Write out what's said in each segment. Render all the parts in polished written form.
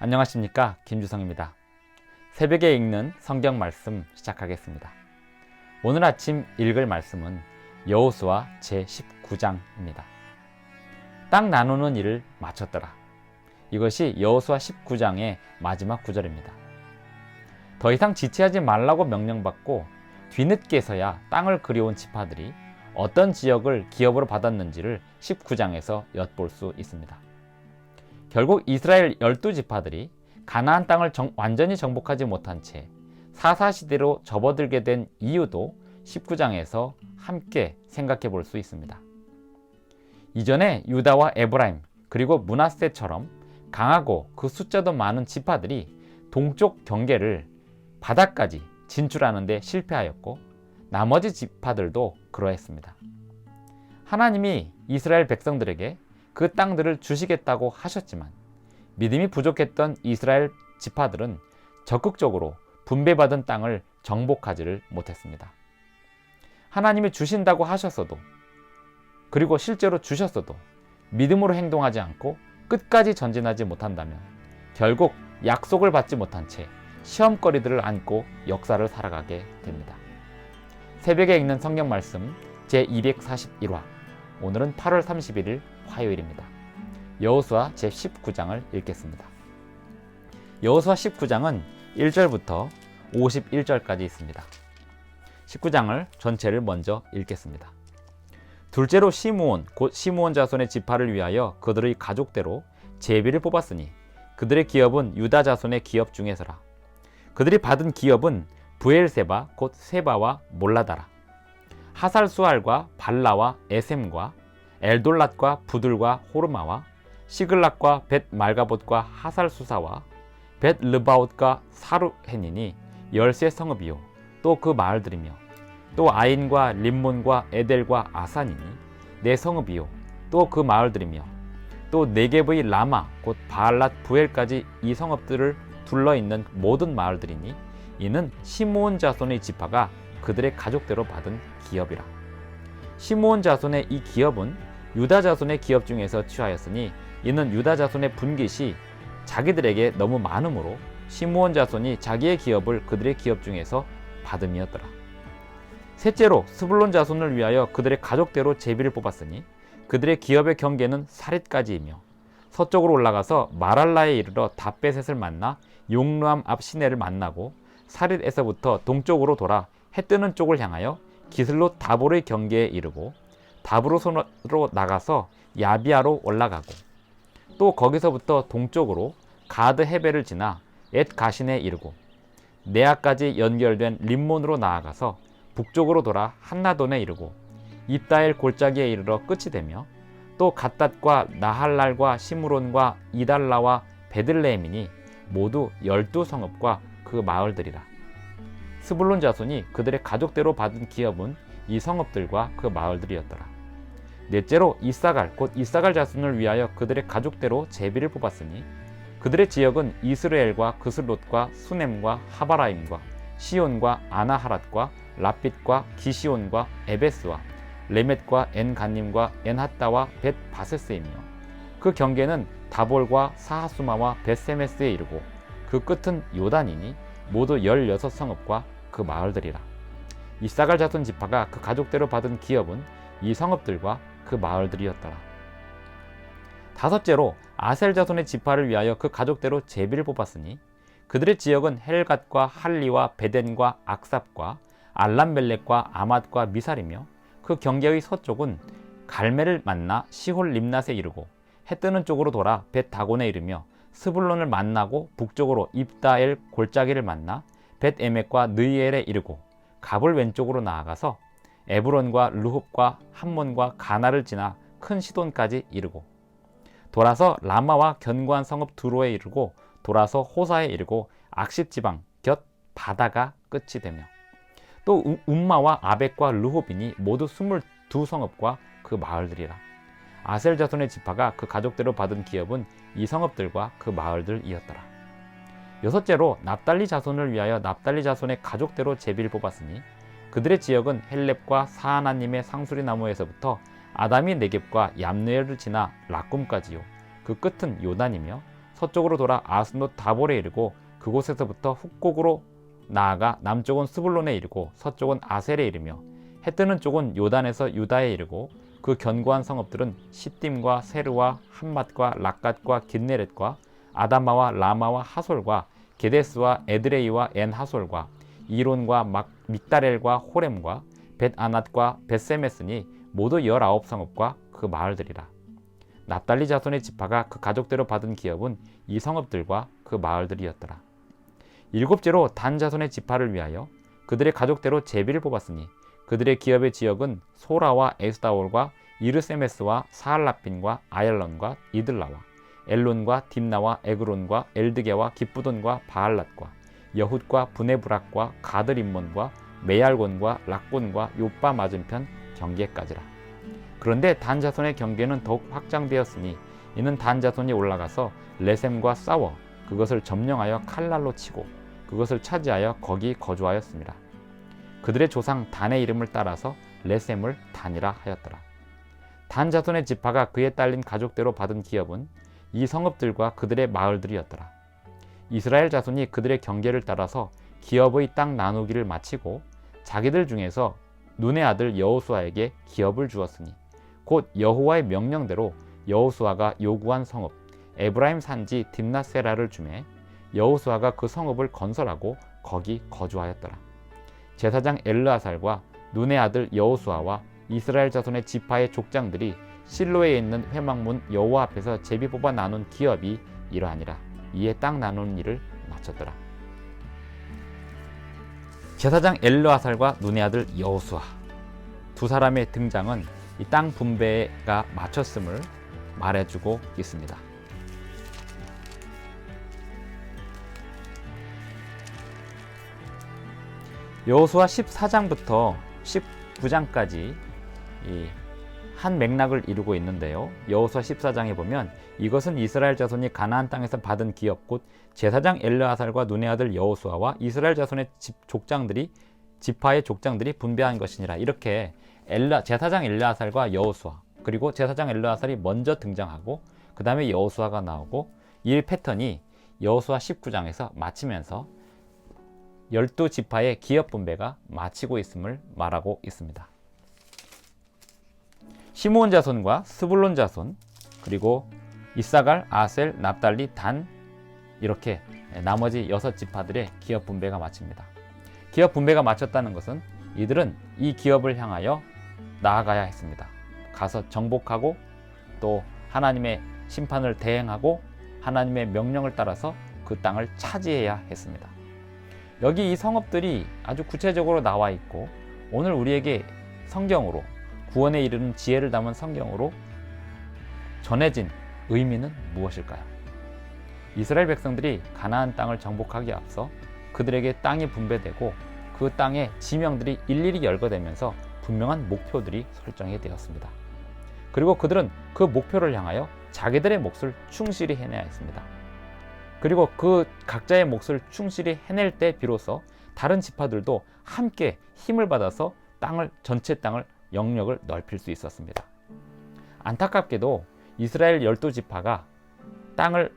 안녕하십니까, 김주성입니다. 새벽에 읽는 성경 말씀 시작하겠습니다. 오늘 아침 읽을 말씀은 여호수아 제19장입니다. 땅 나누는 일을 마쳤더라. 이것이 여호수아 19장의 마지막 구절입니다. 더 이상 지체하지 말라고 명령받고 뒤늦게서야 땅을 그려온 지파들이 어떤 지역을 기업으로 받았는지를 19장에서 엿볼 수 있습니다. 결국 이스라엘 12지파들이 가나안 땅을 완전히 정복하지 못한 채 사사시대로 접어들게 된 이유도 19장에서 함께 생각해 볼 수 있습니다. 이전에 유다와 에브라임 그리고 므낫세처럼 강하고 그 숫자도 많은 지파들이 동쪽 경계를 바다까지 진출하는 데 실패하였고 나머지 지파들도 그러했습니다. 하나님이 이스라엘 백성들에게 그 땅들을 주시겠다고 하셨지만 믿음이 부족했던 이스라엘 지파들은 적극적으로 분배받은 땅을 정복하지를 못했습니다. 하나님이 주신다고 하셨어도 그리고 실제로 주셨어도 믿음으로 행동하지 않고 끝까지 전진하지 못한다면 결국 약속을 받지 못한 채 시험거리들을 안고 역사를 살아가게 됩니다. 새벽에 읽는 성경 말씀 제241화 오늘은 8월 31일 화요일입니다. 여호수아 제19장을 읽겠습니다. 여호수아 19장은 1절부터 51절까지 있습니다. 19장을 전체를 먼저 읽겠습니다. 둘째로 시므온 곧 시므온 자손의 지파를 위하여 그들의 가족대로 제비를 뽑았으니 그들의 기업은 유다 자손의 기업 중에서라. 그들이 받은 기업은 브엘세바 곧 세바와 몰라다라, 하살수알과 발라와 에셈과 엘돌랏과 부들과 호르마와 시글락과 벳 말가봇과 하살수사와 벳 르바옷과 사루헨이니 13 성읍이요 또 그 마을들이며 또 아인과 림몬과 에델과 아산이니 4 성읍이요 또 그 마을들이며 또 네겝의 라마 곧 바알랏 부엘까지 이 성읍들을 둘러있는 모든 마을들이니 이는 시므온 자손의 지파가 그들의 가족대로 받은 기업이라. 시므온 자손의 이 기업은 유다 자손의 기업 중에서 취하였으니 이는 유다 자손의 분깃이 자기들에게 너무 많으므로 시므온 자손이 자기의 기업을 그들의 기업 중에서 받음이었더라. 셋째로 스불론 자손을 위하여 그들의 가족대로 제비를 뽑았으니 그들의 기업의 경계는 사릿까지이며 서쪽으로 올라가서 마랄라에 이르러 다베셋을 만나 용르암 앞 시내를 만나고 사릿에서부터 동쪽으로 돌아 해 뜨는 쪽을 향하여 기슬롯 다볼의 경계에 이르고 다브로손으로 나가서 야비아로 올라가고 또 거기서부터 동쪽으로 가드 헤벨을 지나 엣 가신에 이르고 네아까지 연결된 림몬으로 나아가서 북쪽으로 돌아 한나돈에 이르고 입다엘 골짜기에 이르러 끝이 되며 또 갓닷과 나할랄과 시므론과 이달라와 베들레헴이니 모두 12성읍과 그 마을들이라. 스불론 자손이 그들의 가족대로 받은 기업은 이 성읍들과 그 마을들이었더라. 넷째로 이사갈 곧 이사갈 자손을 위하여 그들의 가족대로 제비를 뽑았으니 그들의 지역은 이스라엘과 그슬롯과 수넴과 하바라임과 시온과 아나하랏과 라빛과 기시온과 에베스와 레멧과 엔간님과 엔핫다와 벳 바세스이며 그 경계는 다볼과 사하수마와 벳세메스에 이르고 그 끝은 요단이니 모두 16성읍과 그 마을들이라. 이사갈 자손 지파가 그 가족대로 받은 기업은 이 성읍들과 그 마을들이었더라. 다섯째로 아셀 자손의 지파를 위하여 그 가족대로 제비를 뽑았으니 그들의 지역은 헬갓과 할리와 베덴과 악삽과 알람멜렉과 아맛과 미살이며 그 경계의 서쪽은 갈멜을 만나 시홀 림낫에 이르고 해 뜨는 쪽으로 돌아 벳 다곤에 이르며 스불론을 만나고 북쪽으로 입다엘 골짜기를 만나 벳 에멕과 느이엘에 이르고 갑을 왼쪽으로 나아가서 에브론과 르홉과 함몬과 가나를 지나 큰 시돈까지 이르고 돌아서 라마와 견고한 성읍 두로에 이르고 돌아서 호사에 이르고 악십 지방 곁 바다가 끝이 되며 또 움마와 아벡과 르홉이니 모두 22성읍과 그 마을들이라. 아셀 자손의 지파가 그 가족대로 받은 기업은 이 성읍들과 그 마을들이었더라. 여섯째로 납달리 자손을 위하여 납달리 자손의 가족대로 제비를 뽑았으니 그들의 지역은 헬렙과 사하나님의 상수리 나무에서부터 아담이 네겝과 얌느엘을 지나 락꿈까지요 그 끝은 요단이며 서쪽으로 돌아 아스노 다볼에 이르고 그곳에서부터 훅곡으로 나아가 남쪽은 스불론에 이르고 서쪽은 아셀에 이르며 해 뜨는 쪽은 요단에서 유다에 이르고 그 견고한 성읍들은 시딤과 세르와 함맛과 락갓과 긴네렛과 아다마와 라마와 하솔과 게데스와 에드레이와 엔하솔과 이론과 믹다렐과 호렘과 벳아낫과 벳세메스니 모두 19성읍과 그 마을들이라. 납달리 자손의 지파가 그 가족대로 받은 기업은 이 성읍들과 그 마을들이었더라. 일곱째로 단 자손의 지파를 위하여 그들의 가족대로 제비를 뽑았으니 그들의 기업의 지역은 소라와 에스다올과 이르세메스와 사알라핀과 아얄론과 이들라와 엘론과 딥나와 에그론과 엘드게와 기쁘돈과 바알랏과 여훗과 브네브락과 가드림몬과 메얄곤과 락곤과 요빠 맞은편 경계까지라. 그런데 단 자손의 경계는 더욱 확장되었으니 이는 단 자손이 올라가서 레셈과 싸워 그것을 점령하여 칼날로 치고 그것을 차지하여 거기 거주하였습니다. 그들의 조상 단의 이름을 따라서 레셈을 단이라 하였더라. 단 자손의 지파가 그에 딸린 가족대로 받은 기업은 이 성읍들과 그들의 마을들이었더라. 이스라엘 자손이 그들의 경계를 따라서 기업의 땅 나누기를 마치고 자기들 중에서 눈의 아들 여호수아에게 기업을 주었으니 곧 여호와의 명령대로 여호수아가 요구한 성읍 에브라임 산지 딥나세라를 주매 여호수아가 그 성읍을 건설하고 거기 거주하였더라. 제사장 엘르아살과 눈의 아들 여호수아와 이스라엘 자손의 지파의 족장들이 실로에 있는 회막문 여호와 앞에서 제비 뽑아 나눈 기업이 이러하니라. 이에 땅 나누는 일을 마쳤더라. 제사장 엘르아살과 눈의 아들 여호수아 두 사람의 등장은 이 땅 분배가 마쳤음을 말해주고 있습니다. 여호수아 14장부터 19장까지 한 맥락을 이루고 있는데요. 여호수아 14장에 보면 이것은 이스라엘 자손이 가나안 땅에서 받은 기업 곧 제사장 엘르아살과 눈의 아들 여호수아와 이스라엘 자손의 지파의 족장들이 분배한 것이니라. 이렇게 제사장 엘르아살과 여호수아 그리고 제사장 엘르아살이 먼저 등장하고 그 다음에 여호수아가 나오고 이 패턴이 여호수아 19장에서 마치면서 12지파의 기업 분배가 마치고 있음을 말하고 있습니다. 시므온 자손과 스불론 자손 그리고 이사갈, 아셀, 납달리, 단 이렇게 나머지 6지파들의 기업 분배가 마칩니다. 기업 분배가 마쳤다는 것은 이들은 이 기업을 향하여 나아가야 했습니다. 가서 정복하고 또 하나님의 심판을 대행하고 하나님의 명령을 따라서 그 땅을 차지해야 했습니다. 여기 이 성읍들이 아주 구체적으로 나와 있고 오늘 우리에게 성경으로 구원에 이르는 지혜를 담은 성경으로 전해진 의미는 무엇일까요? 이스라엘 백성들이 가나안 땅을 정복하기에 앞서 그들에게 땅이 분배되고 그 땅의 지명들이 일일이 열거되면서 분명한 목표들이 설정이 되었습니다. 그리고 그들은 그 목표를 향하여 자기들의 몫을 충실히 해내야 했습니다. 그리고 그 각자의 몫을 충실히 해낼 때 비로소 다른 지파들도 함께 힘을 받아서 전체 땅을 영역을 넓힐 수 있었습니다. 안타깝게도 이스라엘 12지파가 땅을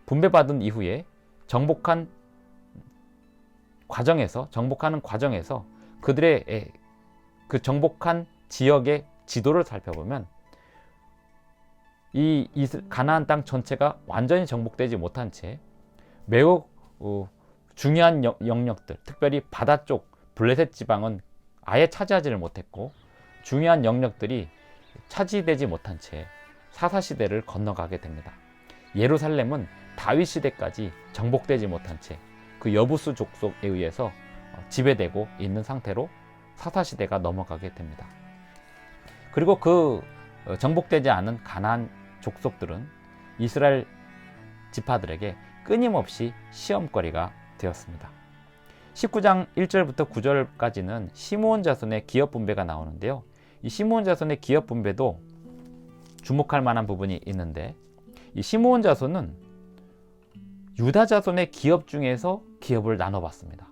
분배받은 이후에 정복하는 과정에서 그들의 그 정복한 지역의 지도를 살펴보면 이 가나안 땅 전체가 완전히 정복되지 못한 채 매우 중요한 영역들, 특별히 바다 쪽 블레셋 지방은 아예 차지하지를 못했고 중요한 영역들이 차지되지 못한 채 사사시대를 건너가게 됩니다. 예루살렘은 다윗 시대까지 정복되지 못한 채 그 여부수 족속에 의해서 지배되고 있는 상태로 사사시대가 넘어가게 됩니다. 그리고 그 정복되지 않은 가나안 족속들은 이스라엘 지파들에게 끊임없이 시험거리가 되었습니다. 19장 1절부터 9절까지는 시므온 자손의 기업 분배가 나오는데요. 이 시므온 자손의 기업 분배도 주목할 만한 부분이 있는데 이 시므온 자손은 유다 자손의 기업 중에서 기업을 나눠봤습니다.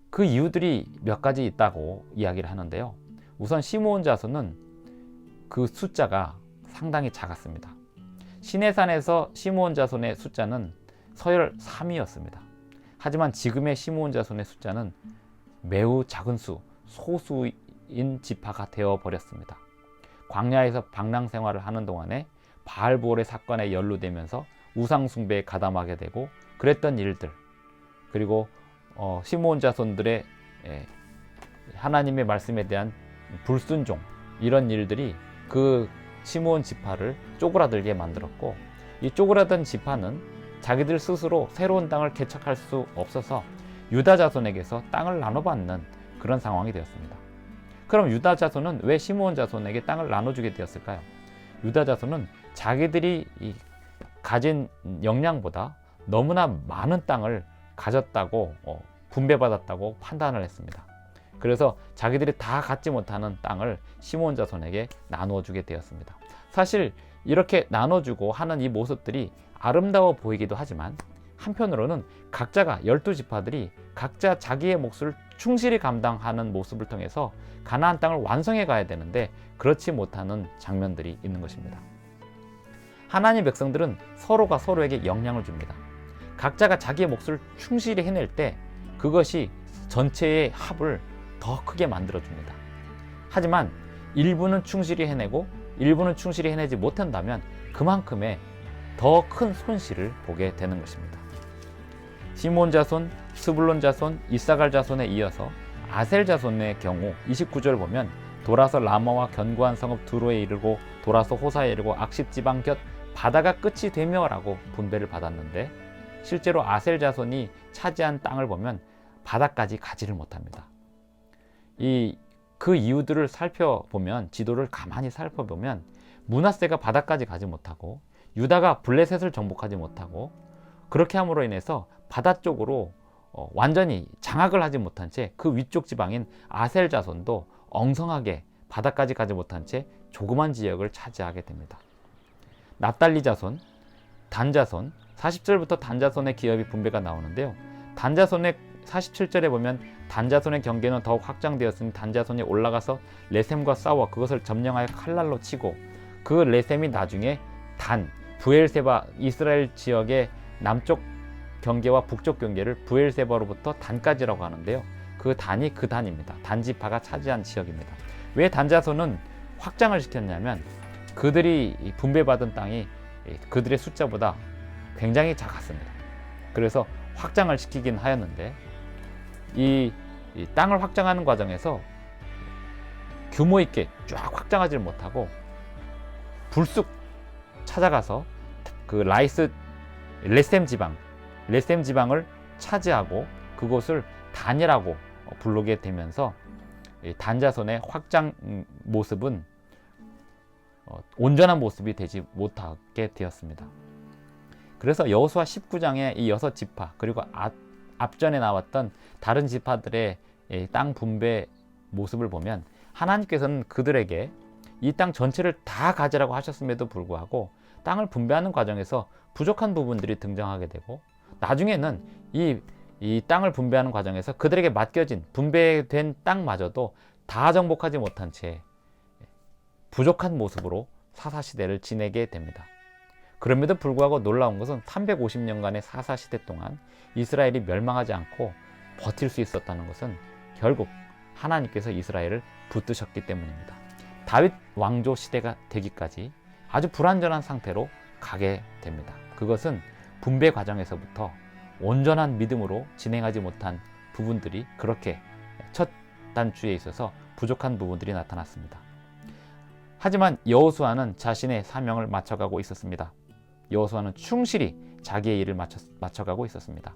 그 이유들이 몇 가지 있다고 이야기를 하는데요. 우선 시므온 자손은 그 숫자가 상당히 작았습니다. 시내산에서 시므온 자손의 숫자는 서열 3위였습니다. 하지만 지금의 시므온 자손의 숫자는 매우 작은 소수인 지파가 되어버렸습니다. 광야에서 방랑 생활을 하는 동안에 바알보올의 사건에 연루되면서 우상 숭배에 가담하게 되고 그랬던 일들, 그리고 시므온 자손들의 하나님의 말씀에 대한 불순종, 이런 일들이 그 시므온 지파를 쪼그라들게 만들었고, 이 쪼그라든 지파는 자기들 스스로 새로운 땅을 개척할 수 없어서 유다 자손에게서 땅을 나눠받는 그런 상황이 되었습니다. 그럼 유다 자손은 왜 시므온 자손에게 땅을 나눠주게 되었을까요? 유다 자손은 자기들이 가진 역량보다 너무나 많은 땅을 가졌다고 분배받았다고 판단을 했습니다. 그래서 자기들이 다 갖지 못하는 땅을 시므온 자손에게 나누어주게 되었습니다. 사실 이렇게 나눠주고 하는 이 모습들이 아름다워 보이기도 하지만, 한편으로는 각자가 12지파들이 각자 자기의 몫을 충실히 감당하는 모습을 통해서 가나안 땅을 완성해 가야 되는데 그렇지 못하는 장면들이 있는 것입니다. 하나님 백성들은 서로가 서로에게 영향을 줍니다. 각자가 자기의 몫을 충실히 해낼 때 그것이 전체의 합을 더 크게 만들어줍니다. 하지만 일부는 충실히 해내고 일부는 충실히 해내지 못한다면 그만큼의 더 큰 손실을 보게 되는 것입니다. 시므온 자손, 스불론 자손, 이사갈 자손에 이어서 아셀 자손의 경우 29절 보면 돌아서 라마와 견고한 성읍 두로에 이르고 돌아서 호사에 이르고 악십 지방 곁 바다가 끝이 되며라고 분배를 받았는데, 실제로 아셀 자손이 차지한 땅을 보면 바다까지 가지를 못합니다. 그 이유들을 살펴보면, 지도를 가만히 살펴보면 므낫세가 바다까지 가지 못하고 유다가 블레셋을 정복하지 못하고, 그렇게 함으로 인해서 바다 쪽으로 완전히 장악을 하지 못한 채 그 위쪽 지방인 아셀 자손도 엉성하게 바다까지 가지 못한 채 조그만 지역을 차지하게 됩니다. 납달리 자손, 단 자손, 40절부터 단 자손의 기업이 분배가 나오는데요. 단 자손의 47절에 보면 단 자손의 경계는 더욱 확장되었으니 단 자손이 올라가서 레셈과 싸워 그것을 점령하여 칼날로 치고, 그 레셈이 나중에 단, 브엘세바, 이스라엘 지역의 남쪽 경계와 북쪽 경계를 브엘세바로부터 단까지라고 하는데요. 그 단이 그 단입니다. 단지파가 차지한 지역입니다. 왜 단자손은 확장을 시켰냐면 그들이 분배받은 땅이 그들의 숫자보다 굉장히 작았습니다. 그래서 확장을 시키긴 하였는데, 이 땅을 확장하는 과정에서 규모 있게 쫙 확장하지 못하고 불쑥 찾아가서 그 레셈 지방을 차지하고 그곳을 단이라고 부르게 되면서 단자손의 확장 모습은 온전한 모습이 되지 못하게 되었습니다. 그래서 여호수아 19장의 이 6지파, 그리고 앞전에 나왔던 다른 지파들의 땅 분배 모습을 보면 하나님께서는 그들에게 이 땅 전체를 다 가지라고 하셨음에도 불구하고 땅을 분배하는 과정에서 부족한 부분들이 등장하게 되고, 나중에는 이 땅을 분배하는 과정에서 그들에게 맡겨진 분배된 땅마저도 다 정복하지 못한 채 부족한 모습으로 사사시대를 지내게 됩니다. 그럼에도 불구하고 놀라운 것은 350년간의 사사시대 동안 이스라엘이 멸망하지 않고 버틸 수 있었다는 것은 결국 하나님께서 이스라엘을 붙드셨기 때문입니다. 다윗 왕조 시대가 되기까지 아주 불완전한 상태로 가게 됩니다. 그것은 분배 과정에서부터 온전한 믿음으로 진행하지 못한 부분들이, 그렇게 첫 단추에 있어서 부족한 부분들이 나타났습니다. 하지만 여호수아는 자신의 사명을 맞춰가고 있었습니다. 여호수아는 충실히 자기의 일을 맞춰가고 있었습니다.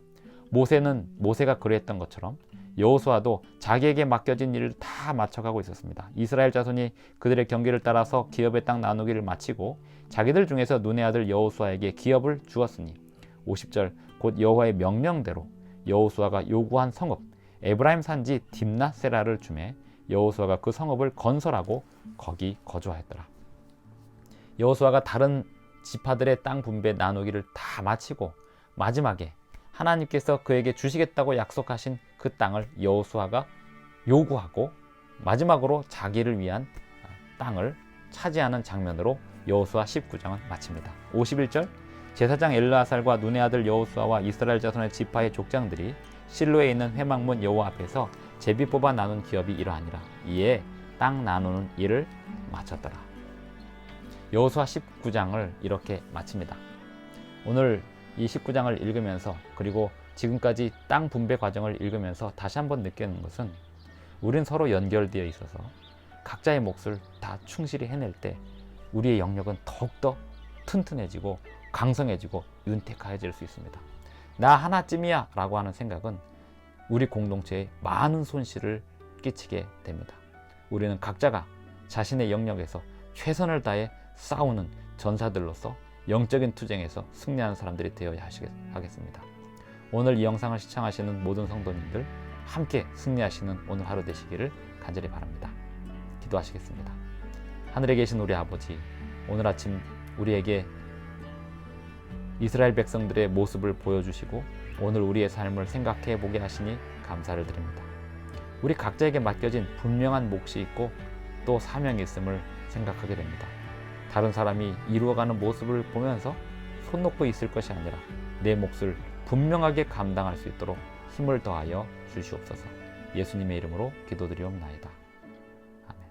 모세가 그랬던 것처럼 여호수아도 자기에게 맡겨진 일을 다 맞춰가고 있었습니다. 이스라엘 자손이 그들의 경계를 따라서 기업의 땅 나누기를 마치고 자기들 중에서 눈의 아들 여호수아에게 기업을 주었으니, 50절 곧 여호와의 명령대로 여호수아가 요구한 성읍 에브라임 산지 딥낫세라를 주매 여호수아가 그 성읍을 건설하고 거기 거주하였더라. 여호수아가 다른 지파들의 땅 분배 나누기를 다 마치고 마지막에 하나님께서 그에게 주시겠다고 약속하신 그 땅을 여호수아가 요구하고 마지막으로 자기를 위한 땅을 차지하는 장면으로 여호수아 19장은 마칩니다. 51절 제사장 엘르아살과 눈의 아들 여호수아와 이스라엘 자손의 지파의 족장들이 실로에 있는 회막문 여호와 앞에서 제비 뽑아 나눈 기업이 이러하니라. 이에 땅 나누는 일을 마쳤더라. 여호수아 19장을 이렇게 마칩니다. 오늘 이 19장을 읽으면서 그리고 지금까지 땅 분배 과정을 읽으면서 다시 한번 느끼는 것은 우린 서로 연결되어 있어서 각자의 몫을 다 충실히 해낼 때 우리의 영역은 더욱더 튼튼해지고 강성해지고 윤택해질 수 있습니다. 나 하나쯤이야 라고 하는 생각은 우리 공동체에 많은 손실을 끼치게 됩니다. 우리는 각자가 자신의 영역에서 최선을 다해 싸우는 전사들로서 영적인 투쟁에서 승리하는 사람들이 되어야 하겠습니다. 오늘 이 영상을 시청하시는 모든 성도님들 함께 승리하시는 오늘 하루 되시기를 간절히 바랍니다. 기도하시겠습니다. 하늘에 계신 우리 아버지, 오늘 아침 우리에게 이스라엘 백성들의 모습을 보여주시고 오늘 우리의 삶을 생각해 보게 하시니 감사를 드립니다. 우리 각자에게 맡겨진 분명한 몫이 있고 또 사명이 있음을 생각하게 됩니다. 다른 사람이 이루어가는 모습을 보면서 손 놓고 있을 것이 아니라 내 몫을 분명하게 감당할 수 있도록 힘을 더하여 주시옵소서. 예수님의 이름으로 기도드리옵나이다. 아멘.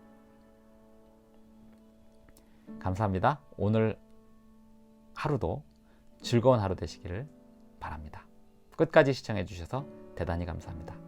감사합니다. 오늘 하루도 즐거운 하루 되시기를 바랍니다. 끝까지 시청해 주셔서 대단히 감사합니다.